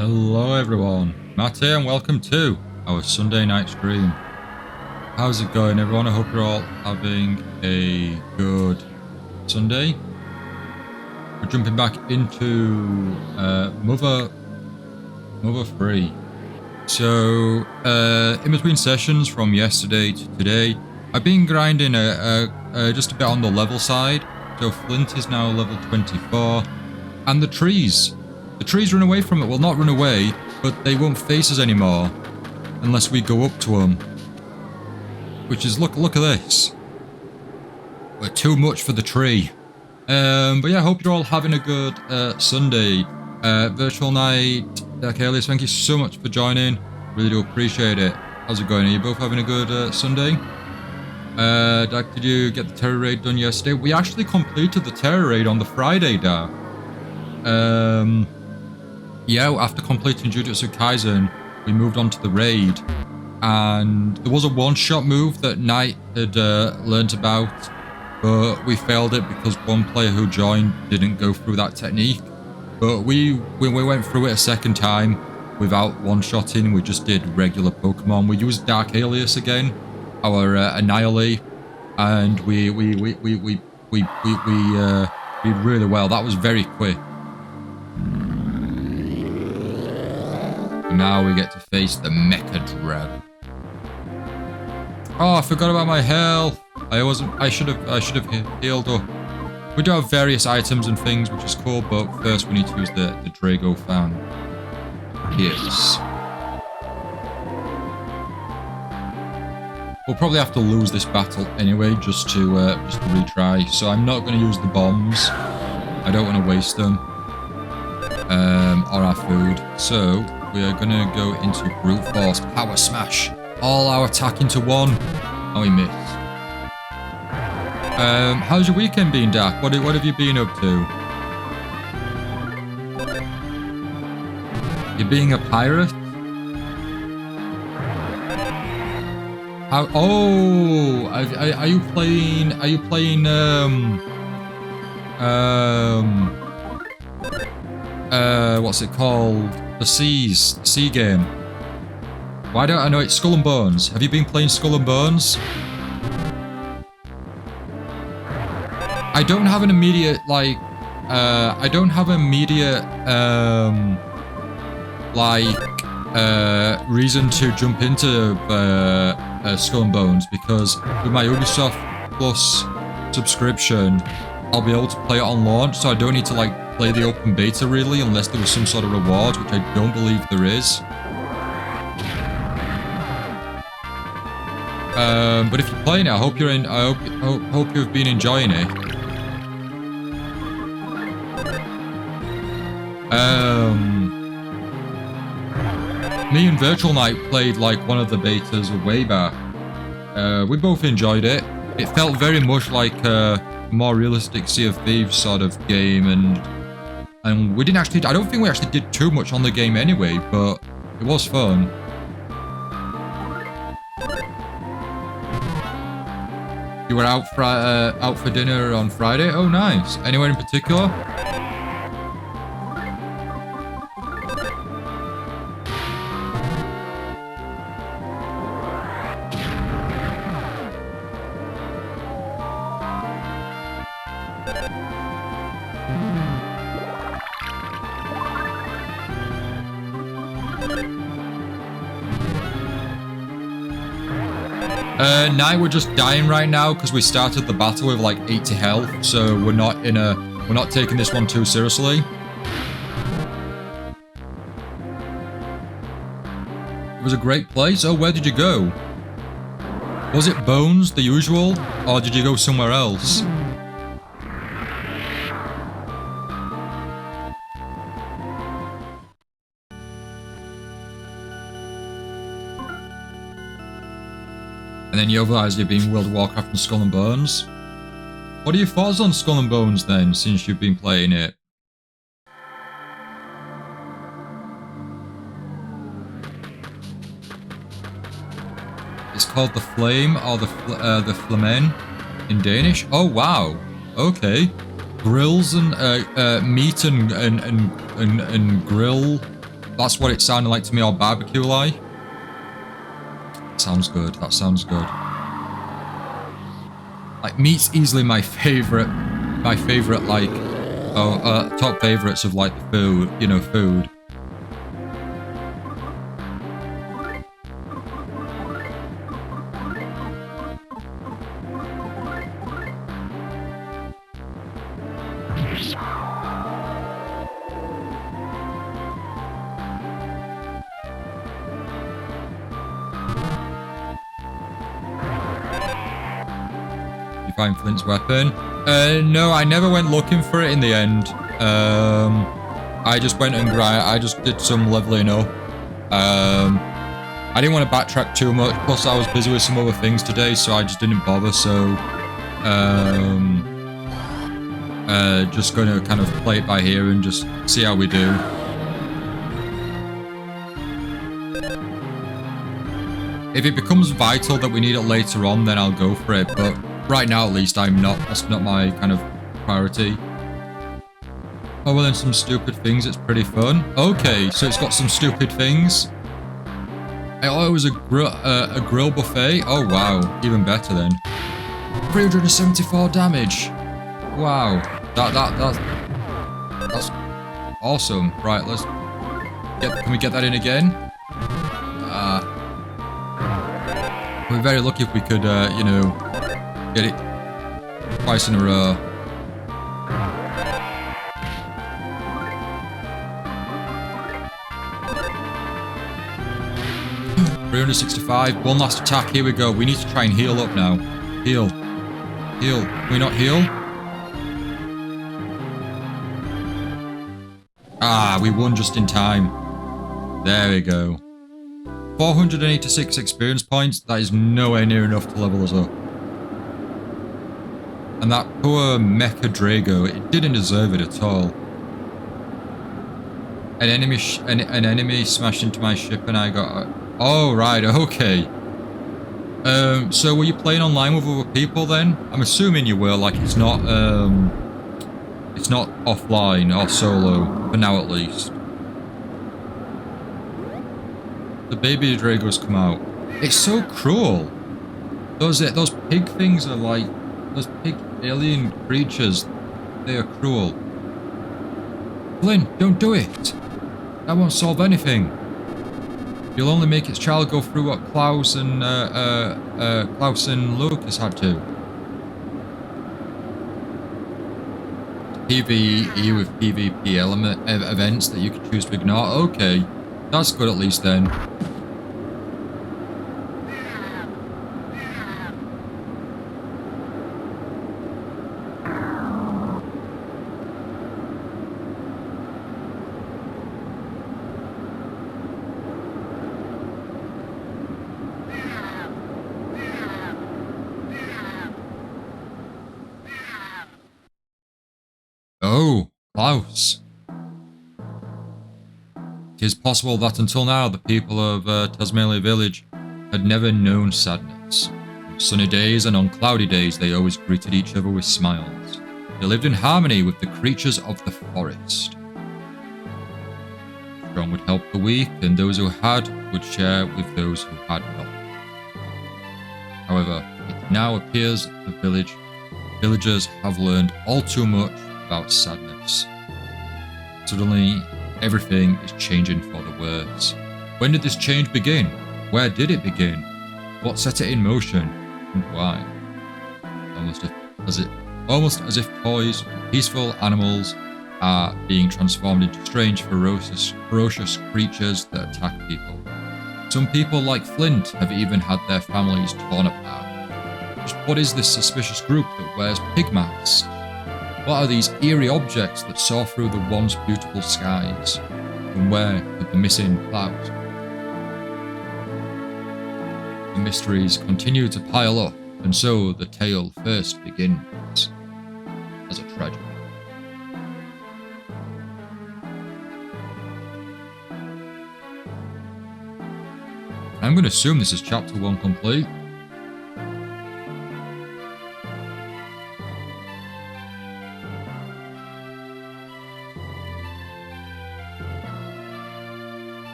Hello everyone, Matt here and welcome to our Sunday night stream. How's it going everyone? I hope you're all having a good Sunday. We're jumping back into Mother 3. So in between sessions from yesterday to today, I've been grinding just a bit on the level side. So Flint is now level 24 and the trees run away from it. Well, not run away, but they won't face us anymore unless we go up to them. Which is, look at this. We're too much for the tree. But yeah, I hope you're all having a good Sunday. Virtual night, Dark Alias, thank you so much for joining. Really do appreciate it. How's it going? Are you both having a good Sunday? Dark, did you get the terror raid done yesterday? We actually completed the terror raid on the Friday, Dark. Yeah, after completing Jujutsu Kaisen, we moved on to the raid, and there was a one-shot move that Knight had learnt about, but we failed it because one player who joined didn't go through that technique. But we went through it a second time without one-shotting. We just did regular Pokemon. We used Dark Alias again, our Annihilate, and we did really well. That was very quick. Now we get to face the Mecha Dragon. Oh, I forgot about my health. I should have healed up. We do have various items and things, which is cool, but first we need to use the Drago fan. Yes. We'll probably have to lose this battle anyway, just to retry. So I'm not going to use the bombs. I don't want to waste them. Or our food. So we are going to go into brute force power smash. All our attack into one. And we miss. How's your weekend been, Dak? What have you been up to? You're being a pirate? How? Oh, are you playing? What's it called? The Sea game. Why don't I know it? Skull and Bones. Have you been playing Skull and Bones? I don't have an immediate, reason to jump into Skull and Bones, because with my Ubisoft Plus subscription, I'll be able to play it on launch, so I don't need to play the open beta really, unless there was some sort of reward, which I don't believe there is. But if you're playing it, I hope you're hope you've been enjoying it. Me and Virtual Night played one of the betas way back. We both enjoyed it. It felt very much like a more realistic Sea of Thieves sort of game, and we didn't actually. I don't think we actually did too much on the game anyway, but it was fun. You were out for dinner on Friday? Oh, nice. Anywhere in particular? Now we're just dying right now because we started the battle with 80 health, so we're not taking this one too seriously. It was a great place. Oh, where did you go? Was it Bones, the usual, or did you go somewhere else? And then you realised you've been World of Warcraft and Skull and Bones. What are your thoughts on Skull and Bones then, since you've been playing it? It's called the Flame, or the Flamen in Danish. Oh wow, okay. Grills and meat and grill That's what it sounded like to me, or barbecue like. Sounds good. That sounds good. Like, meat's easily my favorite, like, top favorites of, like, the food, you know, food. You find Flint's weapon? No, I never went looking for it in the end. I just went and I just did some leveling up. I didn't want to backtrack too much, plus I was busy with some other things today, so I just didn't bother, so... just going to kind of play it by ear and just see how we do. If it becomes vital that we need it later on, then I'll go for it, but right now at least that's not my kind of priority. Other than some stupid things, it's pretty fun. Okay, so it's got some stupid things. Oh, it was a grill buffet. Oh wow, even better then. 374 damage. Wow, that's awesome. Right, can we get that in again? We're very lucky if we could, you know, get it twice in a row. $365. One last attack. Here we go. We need to try and heal up now. Heal. Heal. Can we not heal? Ah, we won just in time. There we go. 486 experience points. That is nowhere near enough to level us up. And that poor Mecha Drago, it didn't deserve it at all. An enemy smashed into my ship and I got... Oh, right, okay. So were you playing online with other people then? I'm assuming you were, like it's not offline or solo, for now at least. The baby Dragos come out. It's so cruel. Those pig things are like... Those pig alien creatures, they are cruel. Flynn, don't do it. That won't solve anything. You'll only make its child go through what Klaus and Lucas had to. PvE with PvP events that you can choose to ignore. Okay, that's good at least then. Oh, Klaus. It is possible that until now the people of Tasmalia Village had never known sadness. On sunny days and on cloudy days they always greeted each other with smiles. They lived in harmony with the creatures of the forest. The strong would help the weak, and those who had would share with those who had not. However, it now appears that the villagers have learned all too much about sadness. Suddenly, everything is changing for the worse. When did this change begin? Where did it begin? What set it in motion? And why? Almost as if toys, peaceful animals are being transformed into strange, ferocious creatures that attack people. Some people, like Flint, have even had their families torn apart. Just what is this suspicious group that wears pig masks? What are these eerie objects that soar through the once beautiful skies? And where could the missing clouds? The mysteries continue to pile up, and so the tale first begins as a tragedy. I'm going to assume this is chapter 1 complete.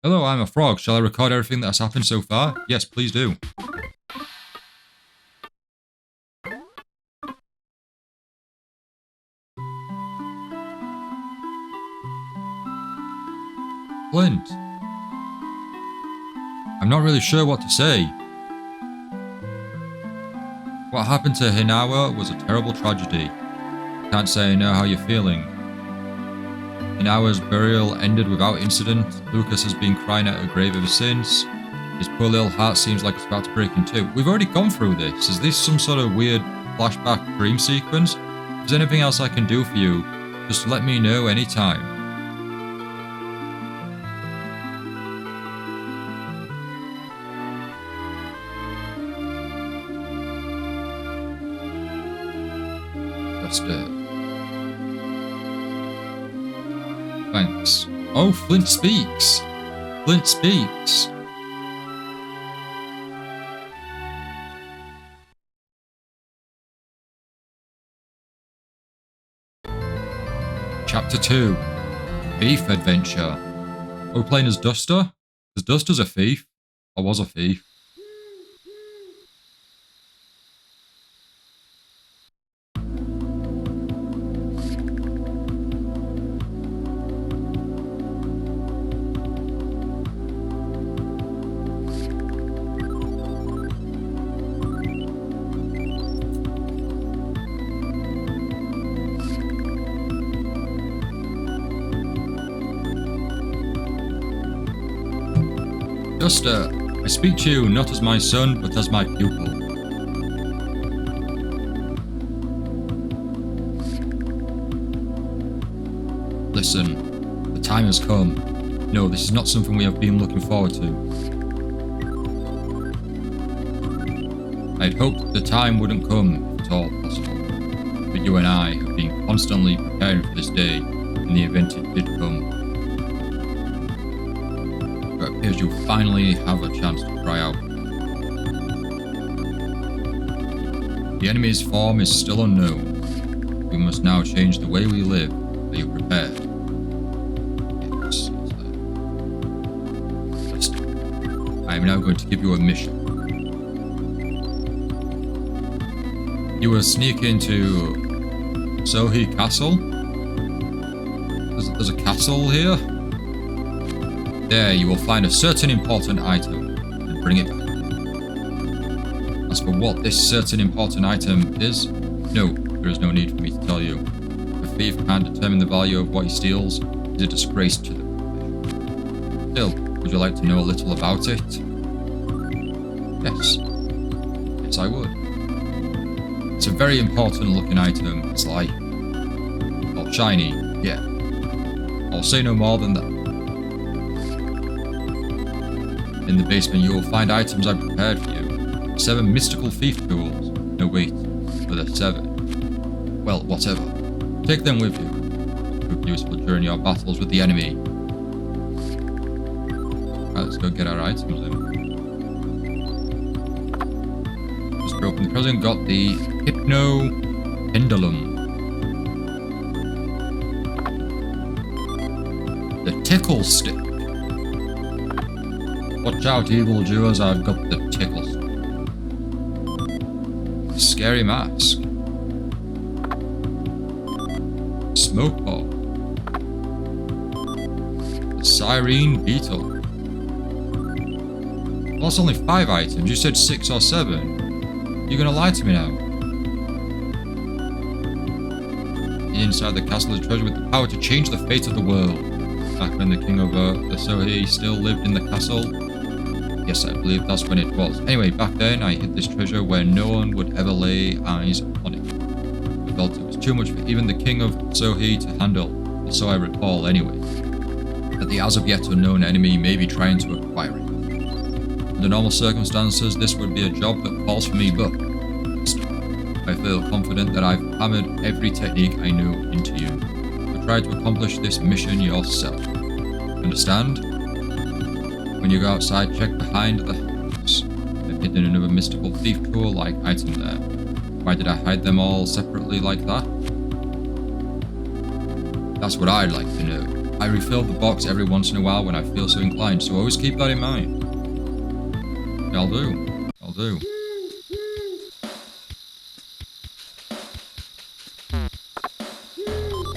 Hello, I'm a frog. Shall I record everything that has happened so far? Yes, please do. Flint. I'm not really sure what to say. What happened to Hinawa was a terrible tragedy. Can't say I know how you're feeling. Hinawa's burial ended without incident. Lucas has been crying at her grave ever since. His poor little heart seems like it's about to break in two. We've already gone through this. Is this some sort of weird flashback dream sequence? If there's anything else I can do for you, just let me know anytime. Just thanks. Oh, Flint speaks. Flint speaks. Chapter 2. Thief Adventure. Are we playing as Duster? Because Duster's a thief. Or was a thief. Duster, I speak to you not as my son, but as my pupil. Listen, the time has come. No, this is not something we have been looking forward to. I'd hoped the time wouldn't come, if at all possible. But you and I have been constantly preparing for this day, in the event it did come. It appears you finally have a chance to cry out. The enemy's form is still unknown. We must now change the way we live. Are you prepared? Yes, sir. I am now going to give you a mission. You will sneak into Sohi Castle. There's a castle here. There you will find a certain important item and bring it back. As for what this certain important item is, no, there is no need for me to tell you. If a thief can't determine the value of what he steals, it is a disgrace to the profession. Still, would you like to know a little about it? Yes. Yes, I would. It's a very important looking item. It's like... well, shiny, yeah. I'll say no more than that. In the basement you will find items I prepared for you. 7 mystical thief tools. No wait, but there's 7. Well, whatever. Take them with you. They'll prove useful during your battles with the enemy. Right, let's go get our items in. Just open the present, got the Hypno Pendulum. The Tickle Stick. Watch out, evildoers, I've got the tickle stick. Scary mask. Smoke ball. The Siren Beetle. Well, that's only 5 items. You said 6 or 7. You're gonna lie to me now. Inside the castle is a treasure with the power to change the fate of the world. Back when the king of the Sohi still lived in the castle. Yes, I believe that's when it was. Anyway, back then I hid this treasure where no one would ever lay eyes on it. I felt it was too much for even the king of Sohi to handle, or so I recall anyway. That the as of yet unknown enemy may be trying to acquire it. Under normal circumstances, this would be a job that calls for me, but I feel confident that I've hammered every technique I know into you. So try to accomplish this mission yourself. Understand? When you go outside, check behind the house. I've hidden another mystical thief tool-like item there. Why did I hide them all separately like that? That's what I'd like to know. I refill the box every once in a while when I feel so inclined, so always keep that in mind. Yeah, I'll do. I'll do.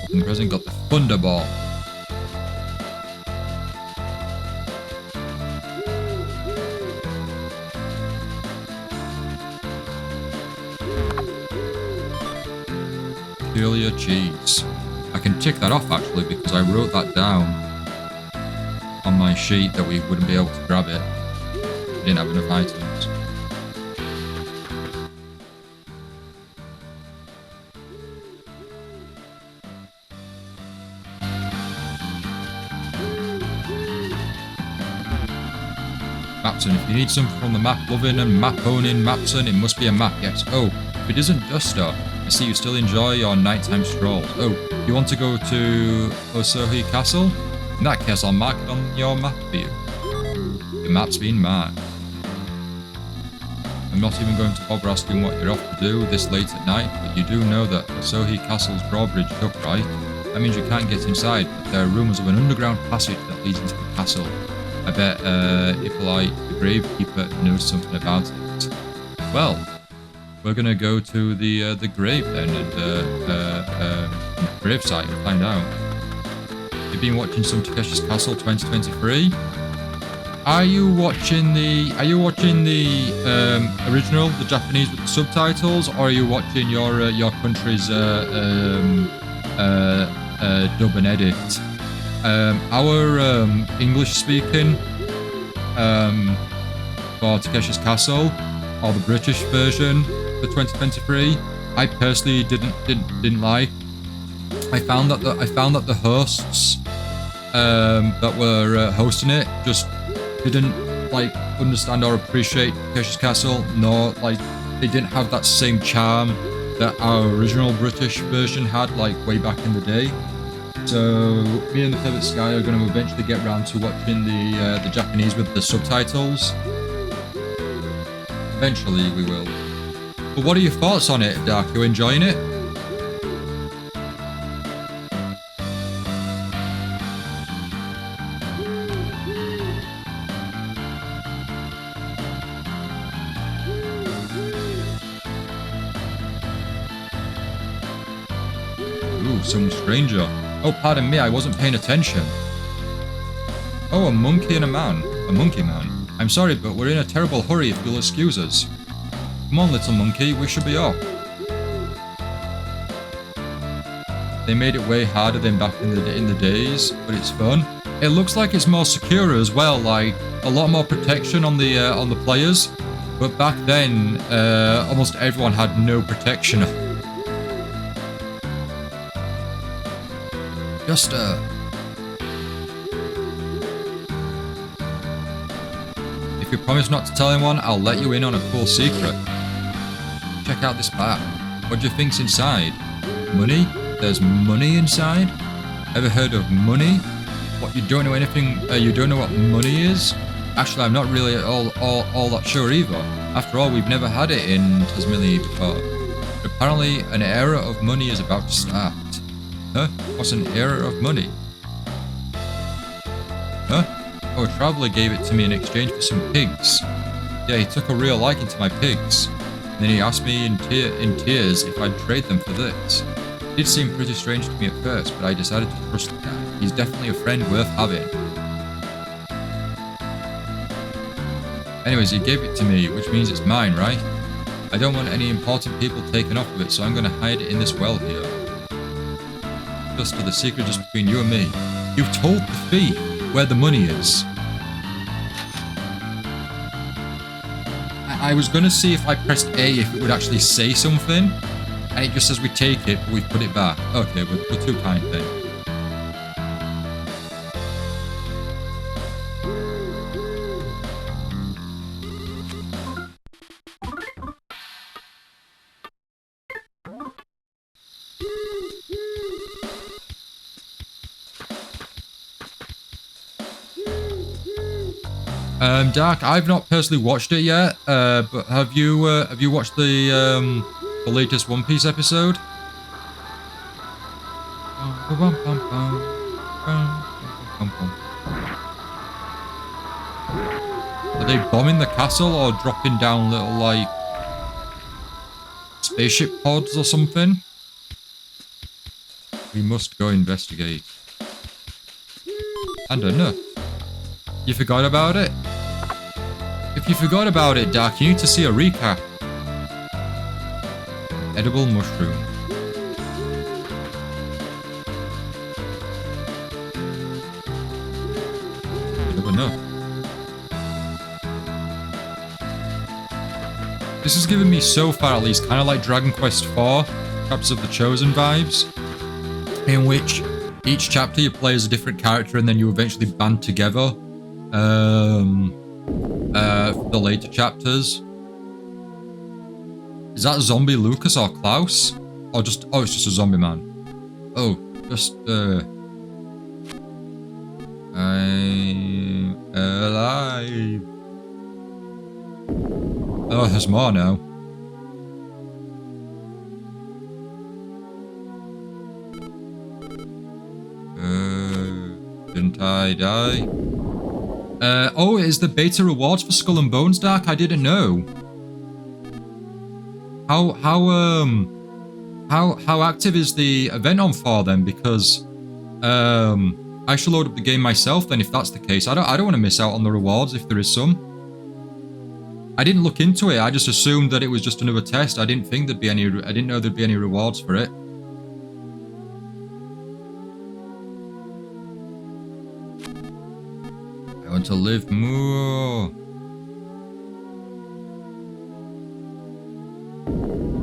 Open the present, got the Thunderball. Peculiar cheese. I can tick that off actually because I wrote that down on my sheet that we wouldn't be able to grab it. We didn't have enough items. Mapson, if you need something from the map loving and map owning Mapson, it must be a map, yes. Oh, if it isn't Duster, I see you still enjoy your nighttime strolls. Oh, you want to go to Osohi Castle? In that case, I'll mark it on your map for you. Your map's been marked. I'm not even going to bother asking what you're off to do this late at night, but you do know that Osohi Castle's drawbridge is up, right? That means you can't get inside, but there are rumours of an underground passage that leads into the castle. I bet Hippolyte, the gravekeeper, knows something about it. Well, we're gonna go to the grave then, and gravesite and find out. You've been watching some Takeshi's Castle 2023. Are you watching the original, the Japanese with the subtitles, or are you watching your country's dub and edit? Our English speaking for Takeshi's Castle, or the British version for 2023, I personally didn't like. I found that the hosts that were hosting it just didn't like understand or appreciate Takeshi's Castle, nor like they didn't have that same charm that our original British version had, like way back in the day. So me and the Pivot Sky are going to eventually get round to watching the Japanese with the subtitles. Eventually we will. But what are your thoughts on it, Dark? Are you enjoying it? Ooh, some stranger. Oh, pardon me, I wasn't paying attention. Oh, a monkey and a man. A monkey man. I'm sorry, but we're in a terrible hurry if you'll excuse us. Come on, little monkey, we should be off. They made it way harder than back in the days, but it's fun. It looks like it's more secure as well, like a lot more protection on the players. But back then, almost everyone had no protection. Just if you promise not to tell anyone, I'll let you in on a cool secret. Check out this bag. What do you think's inside? Money? There's money inside? Ever heard of money? What, you don't know anything? You don't know what money is? Actually, I'm not really all that sure either. After all, we've never had it in Tasmania before. But apparently, an era of money is about to start. Huh? What's an era of money? Huh? Oh, a traveller gave it to me in exchange for some pigs. Yeah, he took a real liking to my pigs. And then he asked me in tears if I'd trade them for this. It did seem pretty strange to me at first, but I decided to trust the guy. He's definitely a friend worth having. Anyways, he gave it to me, which means it's mine, right? I don't want any important people taken off of it, so I'm going to hide it in this well here. Just for the secret just between you and me. You've told the thief where the money is. I was going to see if I pressed A if it would actually say something. And it just says we take it, but we put it back. Okay, we're too kind then. Dark, I've not personally watched it yet, but have you watched the latest One Piece episode? Are they bombing the castle or dropping down little, like, spaceship pods or something? We must go investigate. And a nut. You forgot about it? If you forgot about it, Doc, you need to see a recap. Edible mushroom. Bit of a nut. This has given me, so far at least, kind of like Dragon Quest IV, Chapters of the Chosen vibes, in which each chapter you play as a different character and then you eventually band together for the later chapters. Is that zombie Lucas or Klaus? Or just, oh, it's just a zombie man. Oh, just, I'm alive. Oh, there's more now. Didn't I die? Oh, is the beta rewards for Skull and Bones, Dark? I didn't know. How active is the event on for then? Because I shall load up the game myself then if that's the case. I don't want to miss out on the rewards if there is some. I didn't look into it. I just assumed that it was just another test. I didn't think there'd be any. I didn't know there'd be any rewards for it. I want to live more.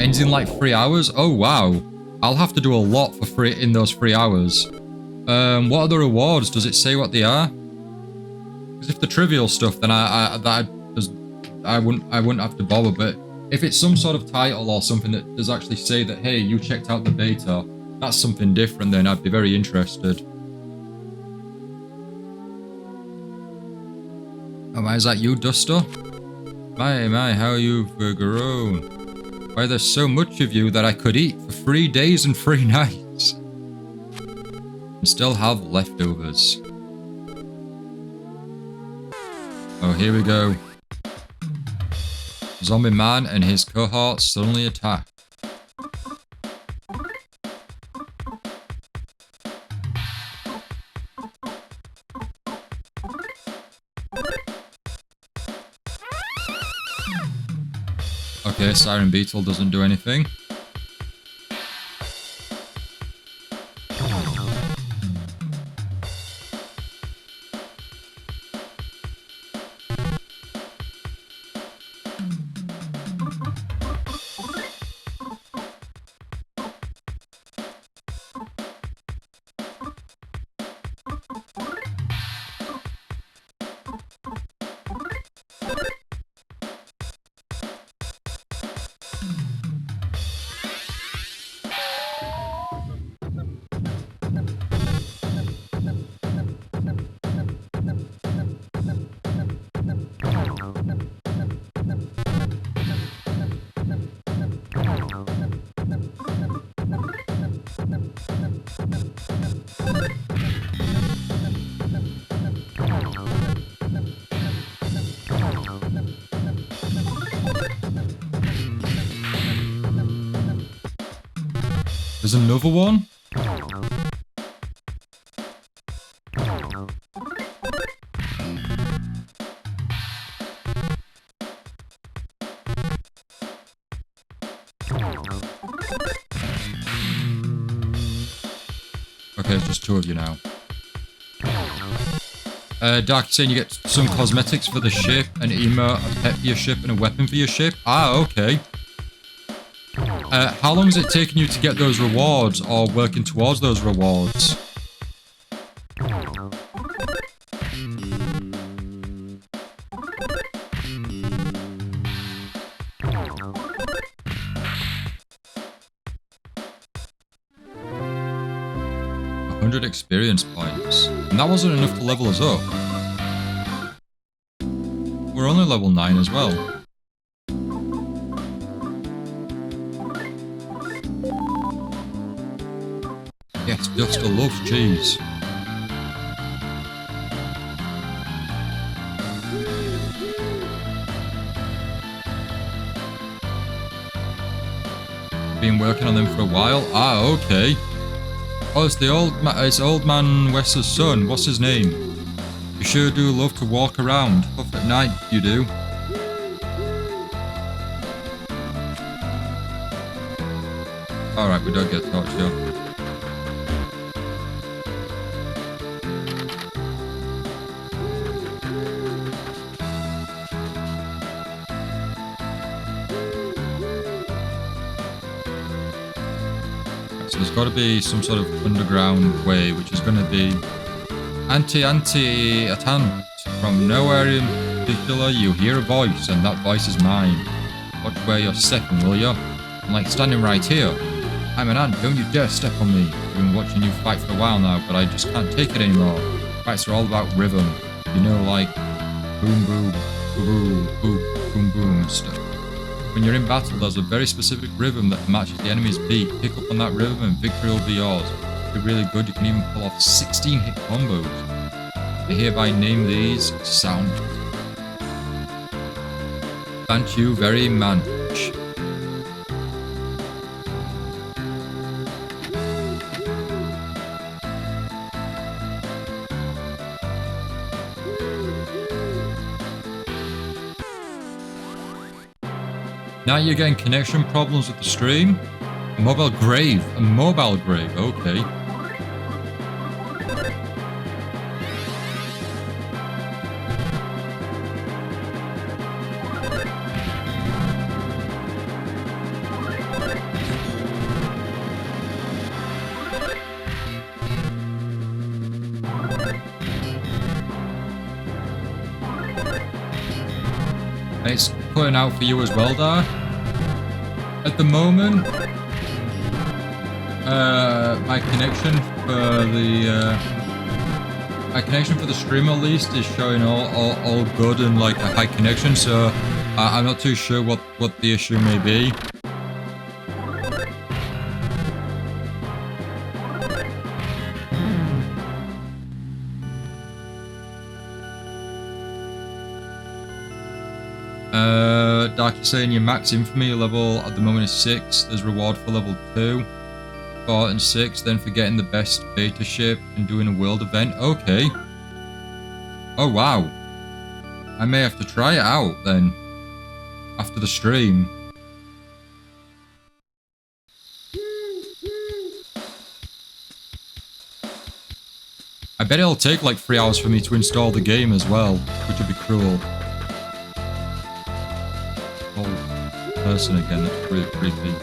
Ends in like 3 hours. Oh wow! I'll have to do a lot for free in those 3 hours. What are the rewards? Does it say what they are? Because if the trivial stuff, then I wouldn't have to bother. But if it's some sort of title or something that does actually say that, hey, you checked out the beta, that's something different. Then I'd be very interested. Oh, is that you, Duster? My, how you've grown. Why, there's so much of you that I could eat for 3 days and 3 nights. And still have leftovers. Oh, here we go. Zombie man and his cohorts suddenly attack. Okay, Siren Beetle doesn't do anything. There's another one? Okay, it's just 2 of you now. Dark, saying you get some cosmetics for the ship, an emote, a pet for your ship, and a weapon for your ship. Ah, okay. How long has it taken you to get those rewards, or working towards those rewards? Experience points. And that wasn't enough to level us up. We're only level 9 as well. Yes, Duster loves cheese. been working on them for a while. Ah, okay. Oh, it's the it's old man Wes's son. What's his name? You sure do love to walk around. Huff at night, you do. Alright, we don't get to talk to you. So there's got to be some sort of underground way, which is going to be anti-attempt. From nowhere in particular, you hear a voice, and that voice is mine. Watch where you're stepping, will you? I'm like standing right here. I'm an ant, don't you dare step on me. I've been watching you fight for a while now, but I just can't take it anymore. Fights are all about rhythm. You know, like boom, boom, boom, boom, boom, boom stuff. When you're in battle, there's a very specific rhythm that matches the enemy's beat. Pick up on that rhythm and victory will be yours. If you're really good, you can even pull off 16 hit combos. I hereby name these sound. Thank you very much. Now you're getting connection problems with the stream? A mobile grave, okay. And it's putting out for you as well, Dar. At the moment, my connection for the stream at least is showing all good and like a high connection. So I'm not too sure what the issue may be. Dark is saying your max infamy level at the moment is 6. There's reward for level 2, 4 and 6. Then for getting the best beta ship and doing a world event. Okay. Oh wow. I may have to try it out then. After the stream. I bet it'll take like 3 hours for me to install the game as well, which would be cruel. Person again, that's pretty creepy.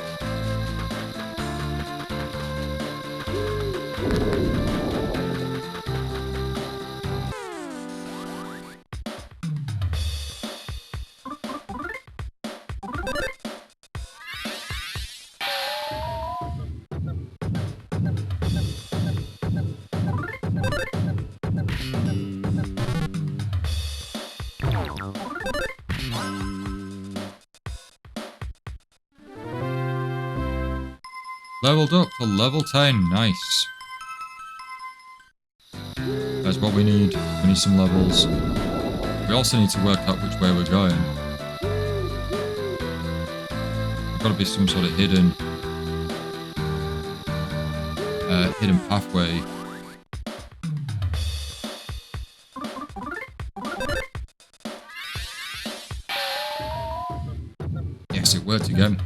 Leveled up to level 10, nice. That's what we need. We need some levels. We also need to work out which way we're going. There's got to be some sort of hidden pathway. Yes, it worked again.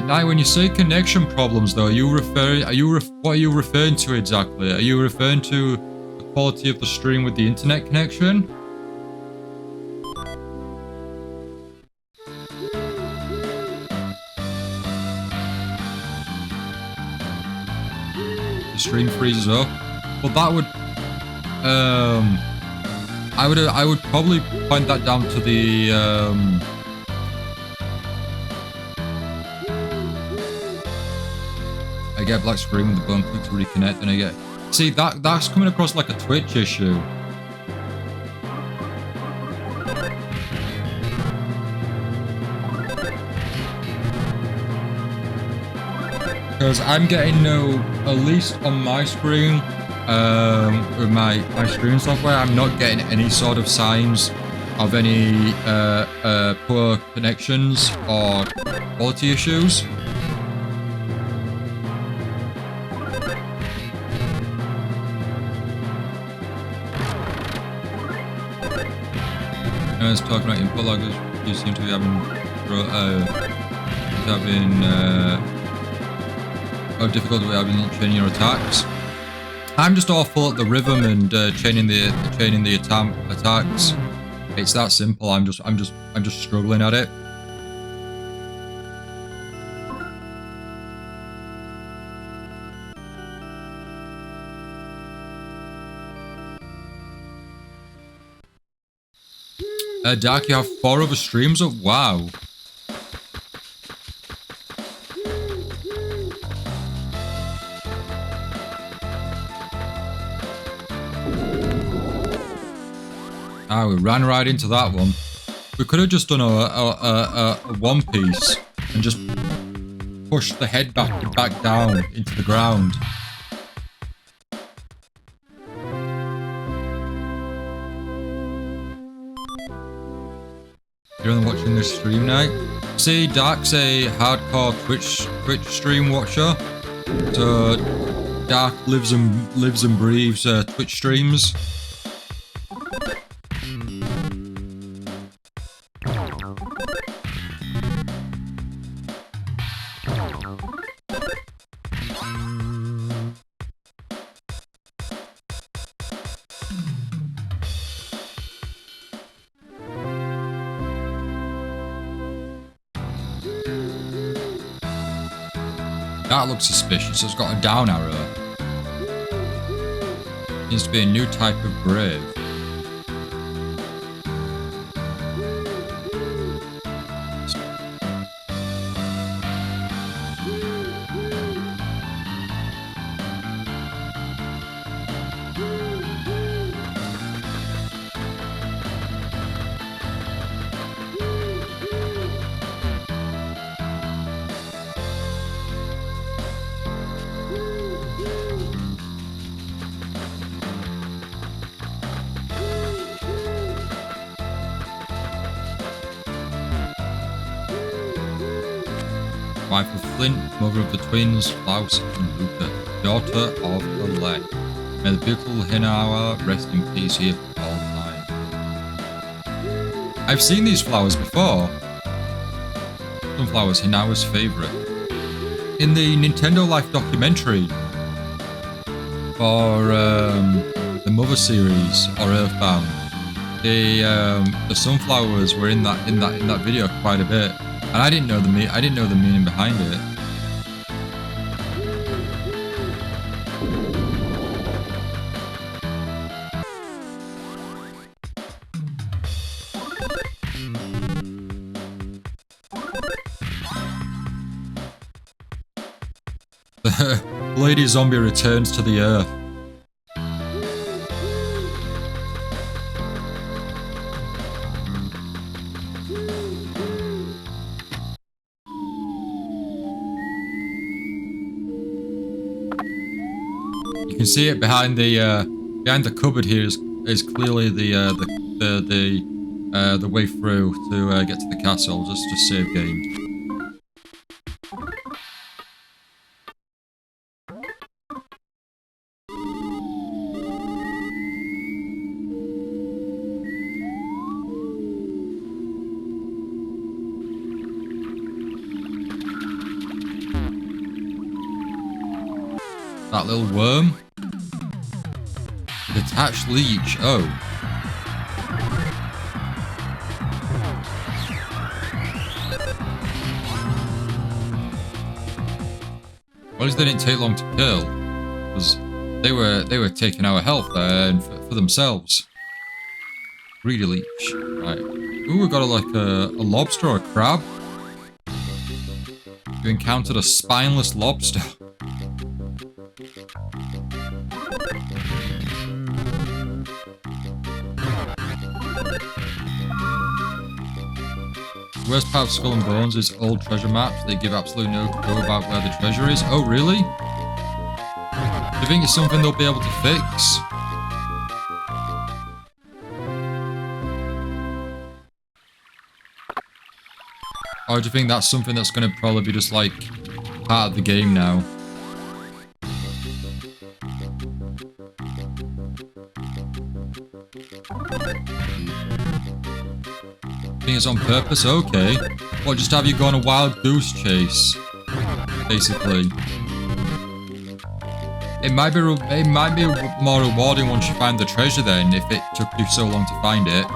Now, when you say connection problems, though, what are you referring to exactly? Are you referring to the quality of the stream with the internet connection? The stream freezes up. Well, that would, I would probably point that down to the, I get black screen with the button click to reconnect, and I get... See, that's coming across like a Twitch issue. because I'm getting no, at least on my screen, with my streaming software, I'm not getting any sort of signs of any poor connections or quality issues. I was talking about input loggers. You seem to be having difficulty with having chaining your attacks. I'm just awful at the rhythm and chaining the attacks. It's that simple. I'm just struggling at it. Dark, you have 4 other streams up? Wow. Ah, we ran right into that one. We could have just done a One Piece and just pushed the head back down into the ground. You're only watching this stream night. See, Dark's a hardcore Twitch stream watcher. So Dark lives and breathes Twitch streams. That looks suspicious. It's got a down arrow. Seems to be a new type of grave. Wife of Flint, mother of the twins, Klaus and Luca, daughter of the Lek. May the beautiful Hinawa rest in peace here for all time. I've seen these flowers before. Sunflowers, Hinawa's favourite. In the Nintendo Life documentary for the Mother series or Earthbound, the sunflowers were in that video quite a bit. And I didn't know the meaning behind it. The Lady Zombie returns to the earth. You can see it behind the cupboard here is clearly the way through to get to the castle. Just save game. That little worm. Detached leech. Oh. Well, at least they didn't take long to kill, because they were taking our health there and for themselves. Greedy leech. Right. Ooh, we got like a lobster or a crab. You encountered a spineless lobster. worst part of Skull and Bones is old treasure maps. They give absolutely no clue about where the treasure is. Oh, really? Do you think it's something they'll be able to fix? Or do you think that's something that's going to probably be just like part of the game now? I think it's on purpose? Okay. What, just have you go on a wild goose chase? Basically. It might be more rewarding once you find the treasure then, if it took you so long to find it.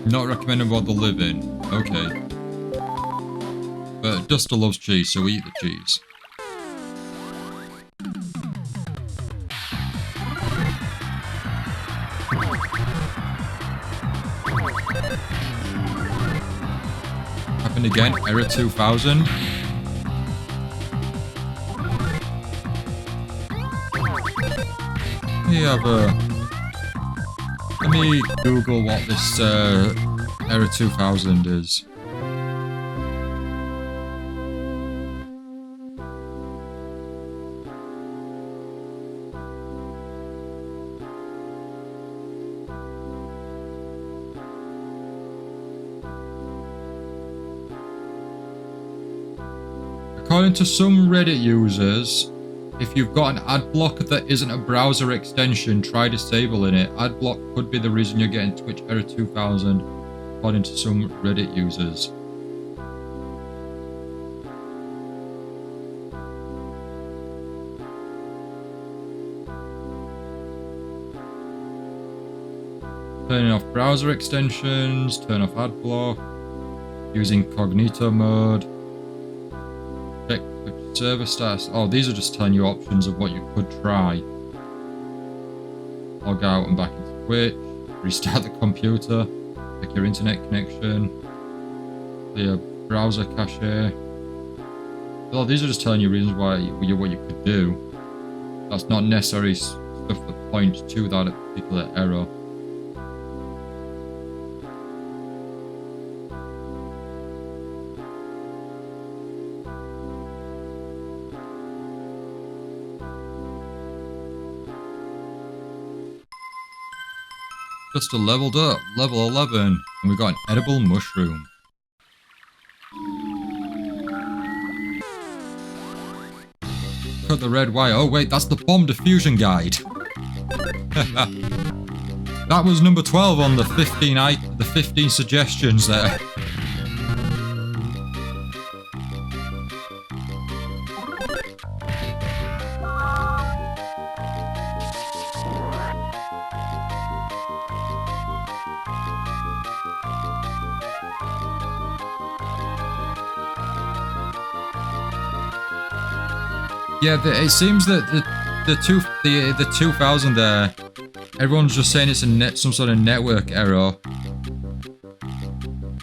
Not recommending what they live in. Okay. But Duster loves cheese, so eat the cheese. Happened again. Error 2000. Let me Google what this Error 2000 is. According to some Reddit users, if you've got an ad block that isn't a browser extension, try disabling it. Ad block could be the reason you're getting Twitch Error 2000, according to some Reddit users. Turning off browser extensions, turn off ad block, using incognito mode, check server status. Oh, these are just telling you options of what you could try. Log out and back into Twitch, restart the computer, check your internet connection, clear browser cache. Oh, these are just telling you reasons why what you could do. That's not necessarily stuff that points to that particular error. Just leveled up, level 11, and we got an edible mushroom. Cut the red wire. Oh wait, that's the bomb diffusion guide. That was number 12 on the 15 suggestions there. Yeah, it seems that the 2000 there, everyone's just saying it's some sort of network error,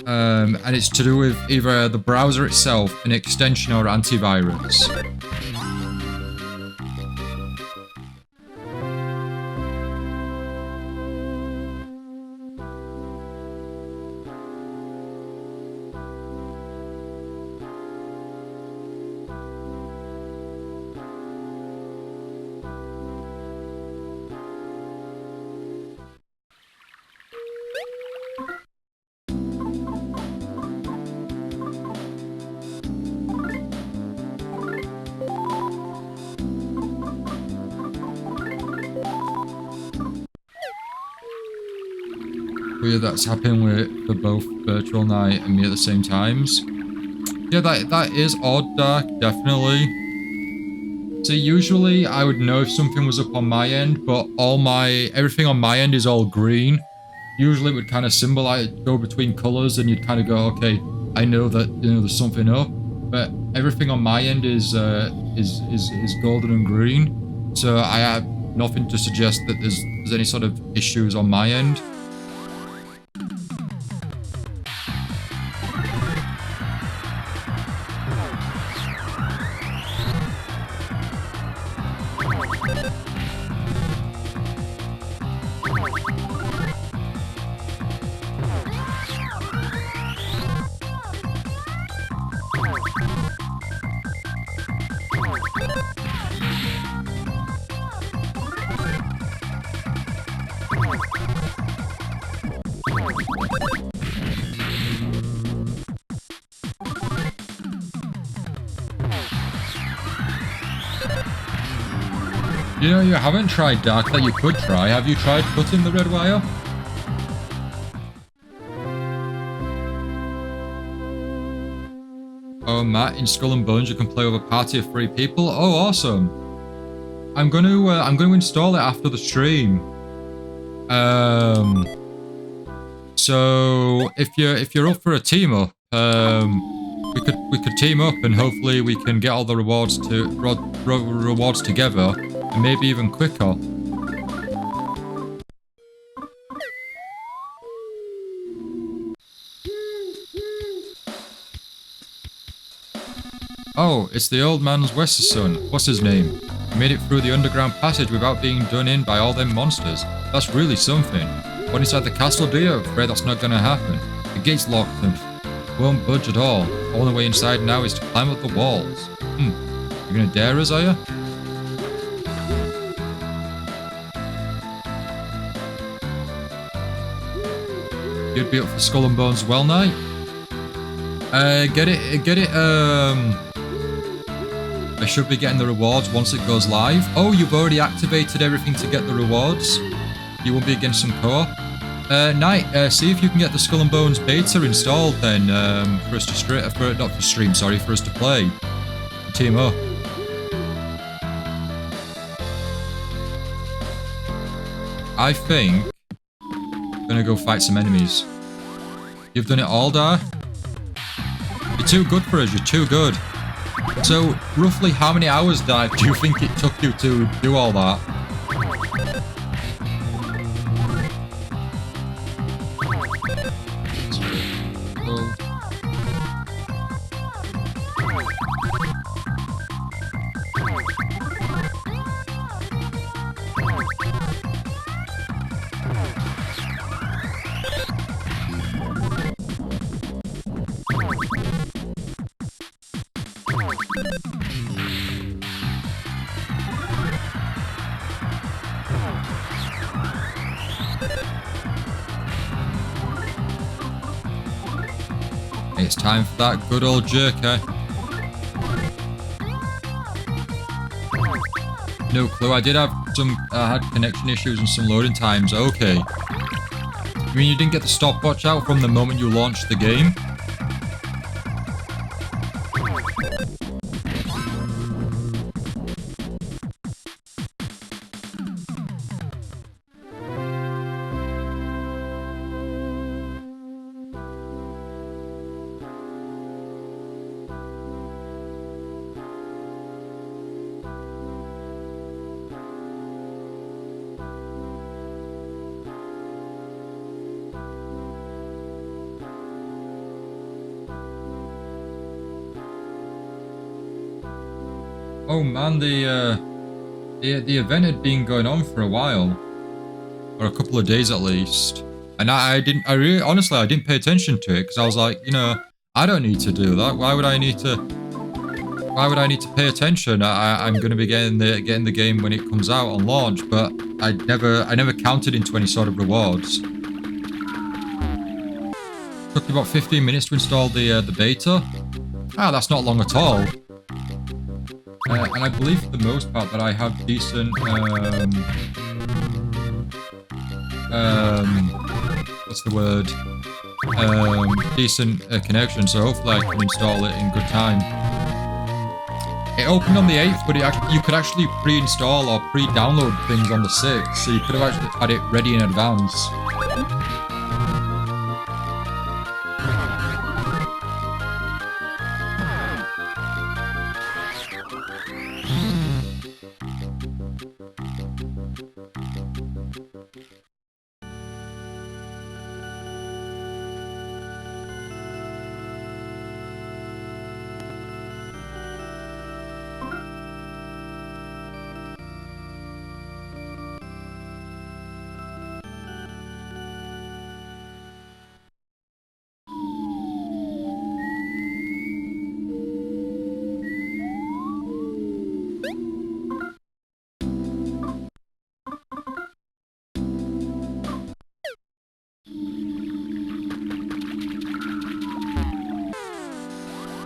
and it's to do with either the browser itself, an extension, or antivirus. Weird that's happening for both Virtual Night and me at the same times. Yeah, that is odd, Dark, definitely. So usually I would know if something was up on my end, but everything on my end is all green. usually it would kind of symbolize, go between colors, and you'd kind of go, okay, I know that, you know, there's something up. But everything on my end is golden and green, so I have nothing to suggest that there's any sort of issues on my end. You know, you haven't tried Dark that you could try. Have you tried cutting the red wire? Oh, Matt, in Skull and Bones you can play with a party of 3 people. Oh, awesome! I'm going to install it after the stream. So if you're up for a team up, we could team up and hopefully we can get all the rewards together. And maybe even quicker. Oh, it's the old man's Wester's son. What's his name? He made it through the underground passage without being done in by all them monsters. That's really something. What inside the castle, do you? I'm afraid that's not gonna happen. The gate's locked and won't budge at all. Only way inside now is to climb up the walls. You gonna dare us, are you? You'd be up for Skull and Bones well, Knight? Get it, I should be getting the rewards once it goes live. Oh, you've already activated everything to get the rewards? You won't be against some co-op? Knight, see if you can get the Skull and Bones beta installed then, for us to for us to play. Team up. I think gonna go fight some enemies. You've done it all, Dar? You're too good for us, you're too good. So, roughly how many hours, Dar, do you think it took you to do all that? It's time for that good old jerker. No clue. I had connection issues and some loading times. Okay. I mean, you didn't get the stopwatch out from the moment you launched the game? Oh man, the event had been going on for a while, or a couple of days at least, and I didn't pay attention to it because I was like, you know, I don't need to do that. Why would I need to pay attention? I'm going to be getting the game when it comes out on launch, but I never counted into any sort of rewards. Took me about 15 minutes to install the beta. Ah, that's not long at all. And I believe for the most part that I have decent, what's the word? Decent connection, so hopefully I can install it in good time. It opened on the 8th, but you could actually pre-install or pre-download things on the 6th, so you could have actually had it ready in advance.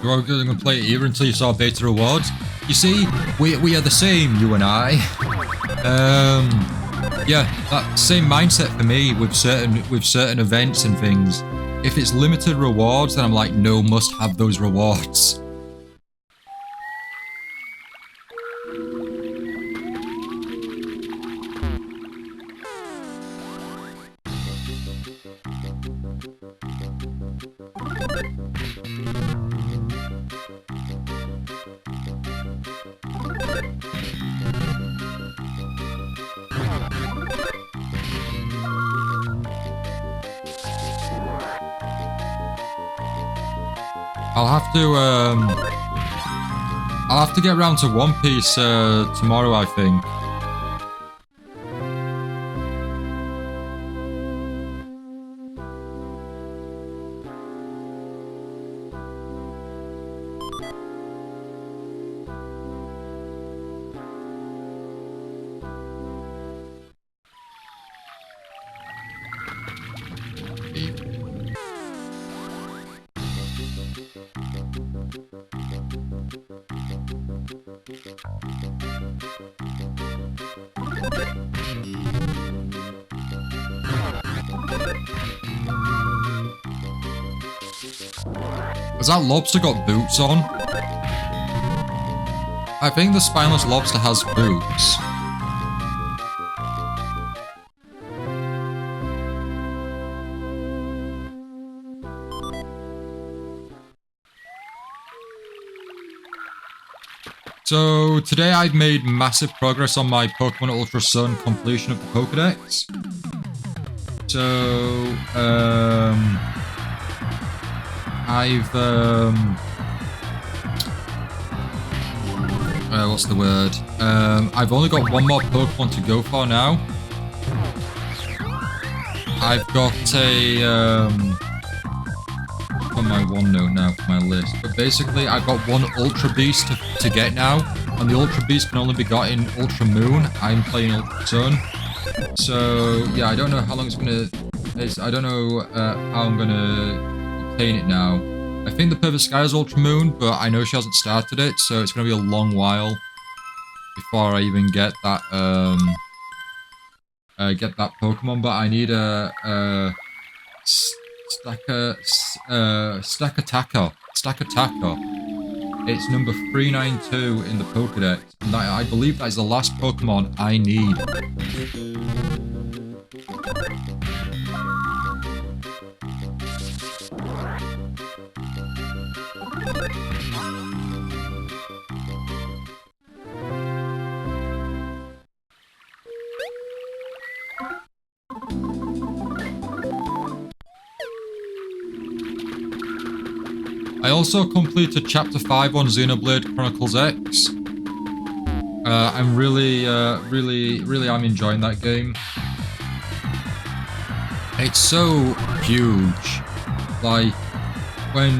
You weren't going to play it either until you saw beta rewards. You see, we are the same, you and I. Yeah, that same mindset for me with certain events and things. If it's limited rewards, then I'm like, no, must have those rewards. I'll have to get around to One Piece tomorrow, I think. Has that lobster got boots on? I think the spineless lobster has boots. So today I've made massive progress on my Pokemon Ultra Sun completion of the Pokedex. So, what's the word? I've only got one more Pokemon to go for now. I've got on my OneNote now for my list, but basically I've got one Ultra Beast to get now, and the Ultra Beast can only be got in Ultra Moon. I'm playing Ultra Sun, so yeah, I don't know how long it's gonna. I don't know how I'm gonna obtain it now. I think the Perfect Sky is Ultra Moon, but I know she hasn't started it, so it's gonna be a long while before I even get that Pokemon. But I need a Stackataka. It's number 392 in the Pokedex, and I believe that is the last Pokemon I need. I also completed Chapter 5 on Xenoblade Chronicles X. I'm really I'm enjoying that game. It's so huge. Like, when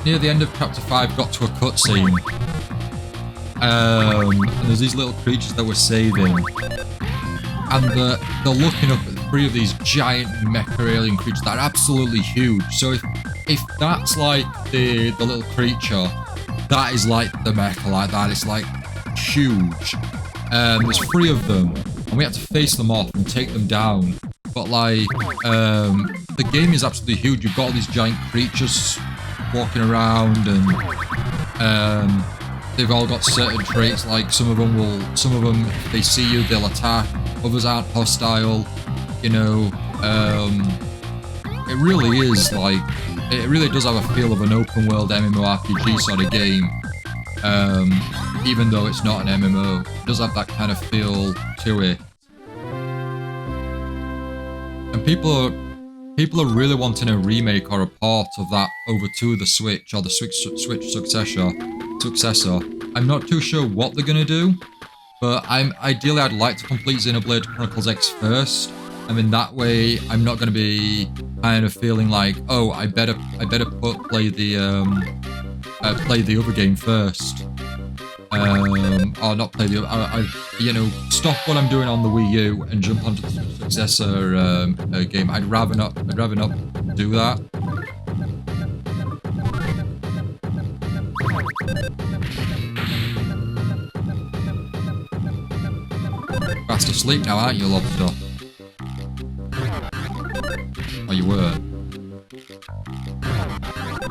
near the end of Chapter 5 got to a cutscene, and there's these little creatures that we're saving, and they're looking up at 3 of these giant mecha alien creatures that are absolutely huge. So if that's like the little creature, that is like the mecha, like that. It's like huge. There's 3 of them, and we had to face them off and take them down. But like, the game is absolutely huge. You've got all these giant creatures walking around, and they've all got certain traits. Like some of them, if they see you, they'll attack. Others aren't hostile. You know, it really is like. It really does have a feel of an open world MMORPG sort of game, even though it's not an MMO. It does have that kind of feel to it. And people are really wanting a remake or a port of that over to the Switch or the Switch successor. I'm not too sure what they're gonna do, but ideally I'd like to complete Xenoblade Chronicles X first. I mean, that way I'm not going to be kind of feeling like, oh, I better play the other game first, or not play the other. Stop what I'm doing on the Wii U and jump onto the successor game. I'd rather not do that. Fast asleep now, aren't you, lobster? Oh, you were.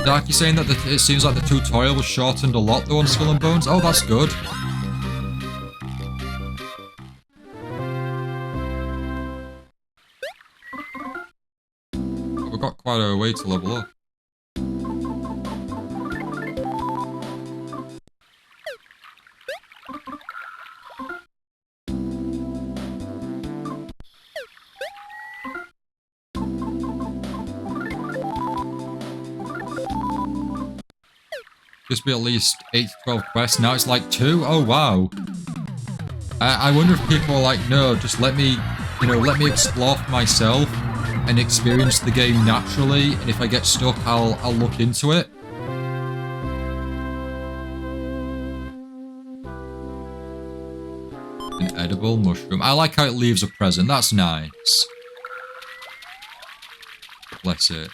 Dark, you saying that it seems like the tutorial was shortened a lot though on Skull and Bones? Oh, that's good. We've got quite a way to level up. Just be at least 8 to 12 quests. Now it's like 2. Oh, wow. I wonder if people are like, no, just let me, let me explore for myself and experience the game naturally. And if I get stuck, I'll look into it. An edible mushroom. I like how it leaves a present. That's nice. Bless it.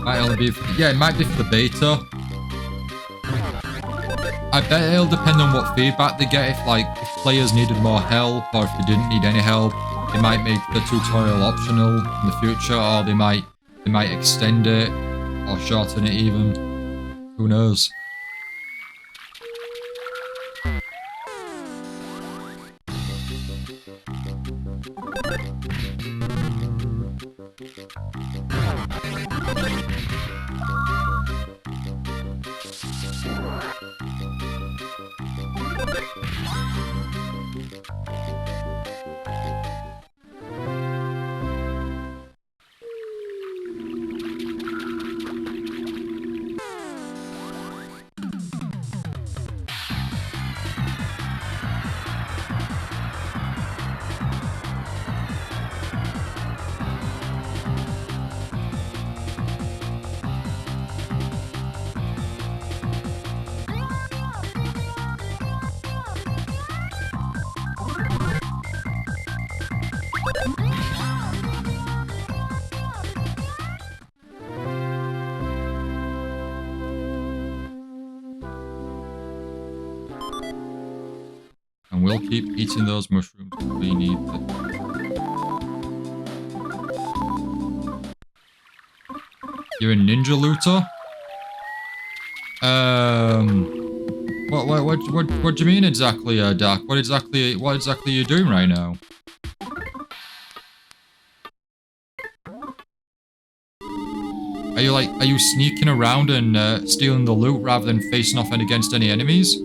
Might only be it might be for the beta. I bet it'll depend on what feedback they get. If players needed more help, or if they didn't need any help, they might make the tutorial optional in the future, or they might extend it or shorten it even. Who knows? And we'll keep eating those mushrooms if we need them. You're a ninja looter? What do you mean exactly, Dark? What exactly are you doing right now? Are you sneaking around and stealing the loot rather than facing off and against any enemies?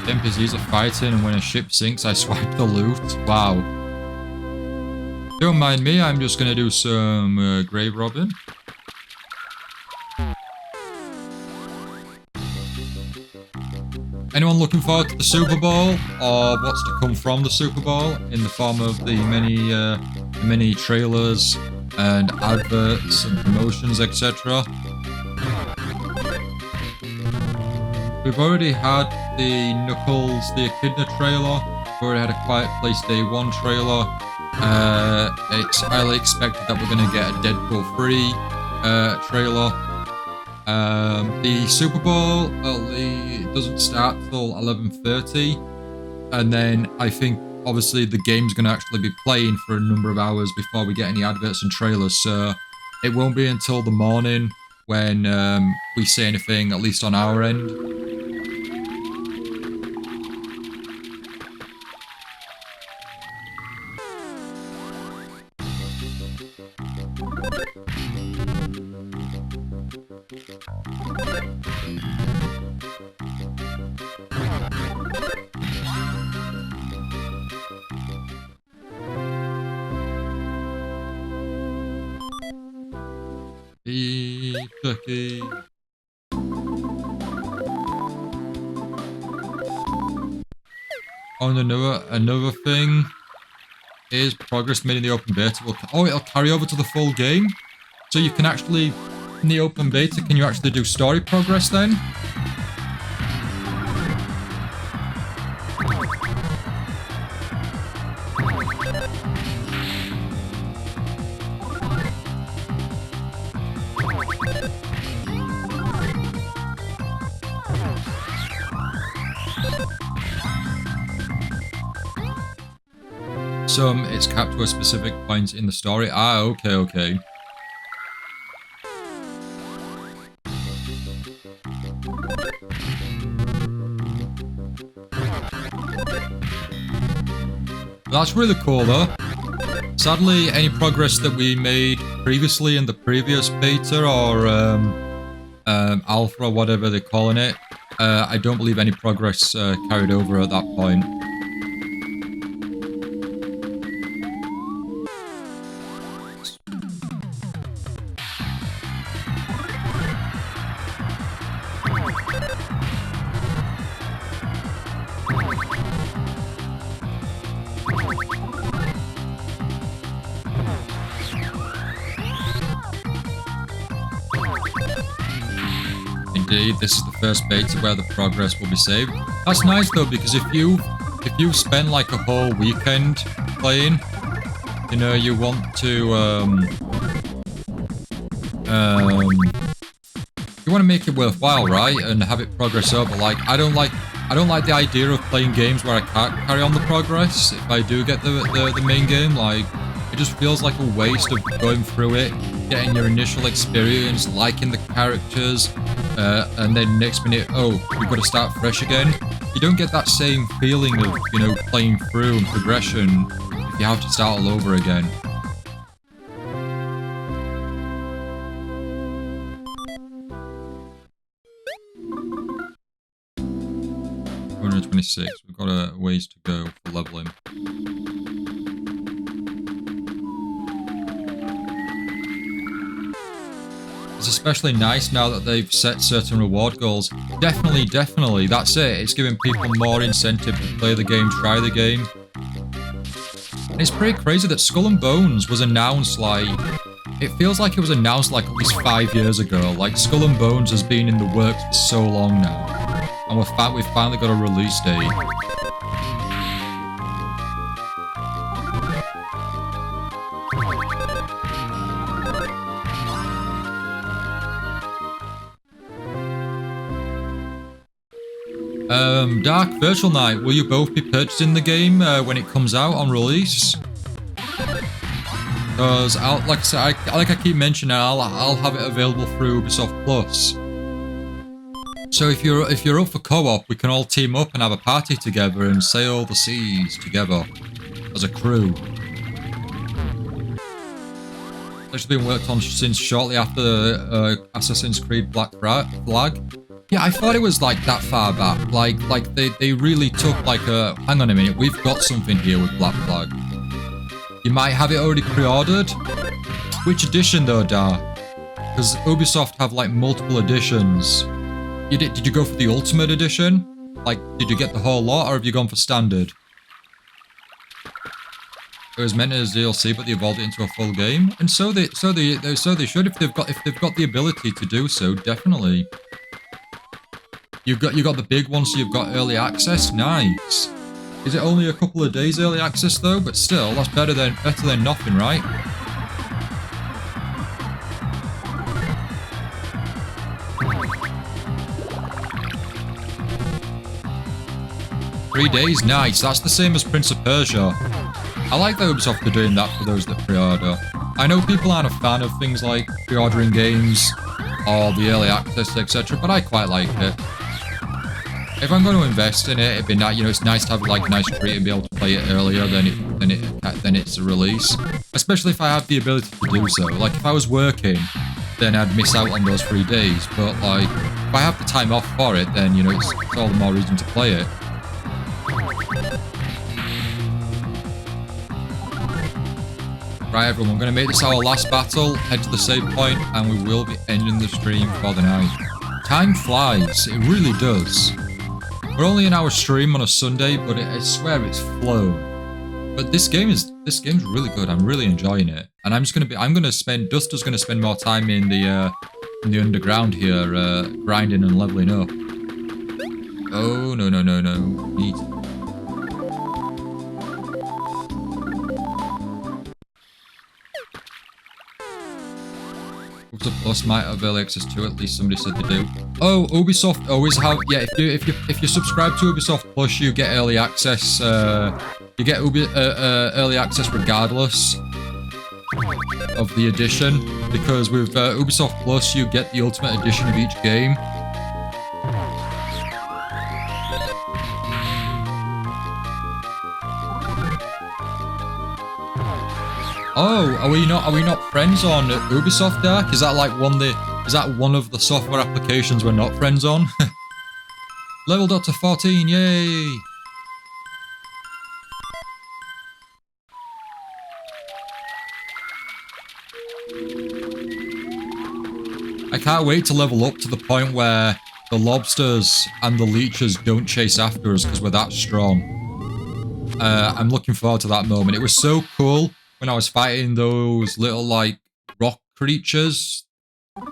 NPCs are fighting, and when a ship sinks, I swipe the loot. Wow. Don't mind me, I'm just gonna do some grave robbing. Anyone looking forward to the Super Bowl, or what's to come from the Super Bowl in the form of the many trailers and adverts and promotions, etc.? We've already had the Knuckles, the Echidna trailer. We've already had a Quiet Place Day 1 trailer. It's highly expected that we're going to get a Deadpool 3 trailer. The Super Bowl it doesn't start till 11:30, and then I think obviously the game's going to actually be playing for a number of hours before we get any adverts and trailers. So it won't be until the morning when we say anything, at least on our end. Turkey. Oh, and another thing. is progress made in the open beta will... it'll carry over to the full game? So you can actually, in the open beta, can you actually do story progress then? So it's capped to a specific point in the story. Ah, okay, okay. That's really cool though. Sadly, any progress that we made previously in the previous beta or alpha or whatever they're calling it, I don't believe any progress carried over at that point. Indeed, this is the first beta where the progress will be saved. That's nice though, because if you spend like a whole weekend playing, you know, you want to you want to make it worthwhile, right? And have it progress over. Like I don't like the idea of playing games where I can't carry on the progress if I do get the main game. Like it just feels like a waste of going through it, getting your initial experience, liking the characters, and then next minute, oh, we've got to start fresh again. You don't get that same feeling of, you know, playing through and progression if you have to start all over again. $226. We've got a ways to go for leveling. It's especially nice now that they've set certain reward goals. Definitely, definitely, that's it. It's giving people more incentive to play the game, try the game. And it's pretty crazy that Skull and Bones was announced like... It feels like it was announced like at least 5 years ago. Like Skull and Bones has been in the works for so long now. And we've finally got a release date. Dark Virtual Night, will you both be purchasing the game when it comes out on release? Because, like I said, like I keep mentioning, I'll have it available through Ubisoft Plus. So if you're up for co-op, we can all team up and have a party together and sail the seas together as a crew. It's been worked on since shortly after Assassin's Creed Black Flag. Yeah, I thought it was like that far back. Like they really took like a... Hang on a minute, we've got something here with Black Flag. You might have it already pre-ordered. Which edition though, Dar? Because Ubisoft have like multiple editions. Did you go for the Ultimate Edition? Like, did you get the whole lot, or have you gone for Standard? It was meant as DLC, but they evolved it into a full game, and so they should if they've got the ability to do so. Definitely. You got the big one, so you've got early access. Nice. Is it only a couple of days early access though? But still, that's better than nothing, right? $3 nice. That's the same as Prince of Persia. I like that Ubisoft are doing that for those that pre-order. I know people aren't a fan of things like pre-ordering games or the early access, etc., but I quite like it. If I'm going to invest in it, it'd be nice. You know, it's nice to have like a nice treat and be able to play it earlier than it's a release. Especially if I have the ability to do so. Like if I was working, then I'd miss out on those 3 days. But like if I have the time off for it, then you know it's all the more reason to play it. Right, everyone, we're going to make this our last battle, head to the save point, and we will be ending the stream for the night. Time flies, it really does. We're only an hour stream on a Sunday, but I swear it's flown. But this game's really good. I'm really enjoying it, and Duster's gonna spend more time in the underground here, grinding and leveling up. Oh no no no no! Neat. Ubisoft Plus might have early access to, at least somebody said they do. Oh, Ubisoft always have. Yeah, if you subscribe to Ubisoft Plus, you get early access. You get early access regardless of the edition, because with Ubisoft Plus, you get the ultimate edition of each game. Oh, are we not friends on Ubisoft, Dark? Is that like one of the software applications we're not friends on? Leveled up to 14, yay! I can't wait to level up to the point where the lobsters and the leeches don't chase after us because we're that strong. I'm looking forward to that moment. It was so cool when I was fighting those little like rock creatures,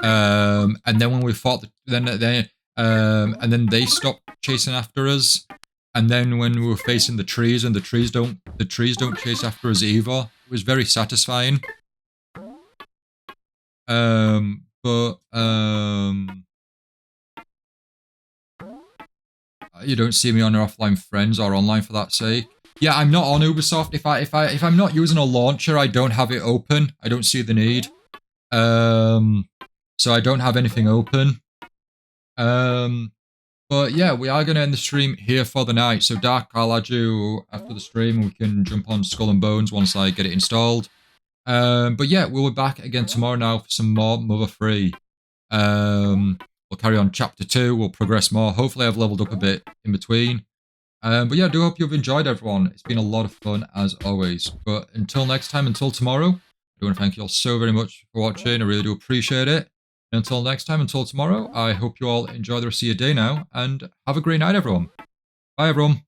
and then when we fought, and then they stopped chasing after us, and then when we were facing the trees, and the trees don't chase after us either. It was very satisfying. But you don't see me on our offline friends or online for that sake. Yeah, I'm not on Ubisoft. If I'm not using a launcher, I don't have it open. I don't see the need. So I don't have anything open. But yeah, we are gonna end the stream here for the night. So Dark, I'll add you after the stream, and we can jump on Skull and Bones once I get it installed. But yeah, we'll be back again tomorrow now for some more Mother 3. We'll carry on chapter 2. We'll progress more. Hopefully I've leveled up a bit in between. But yeah, I do hope you've enjoyed, everyone. It's been a lot of fun, as always. But until next time, until tomorrow, I want to thank you all so very much for watching. I really do appreciate it. And until next time, until tomorrow, I hope you all enjoy the rest of your day now. And have a great night, everyone. Bye, everyone.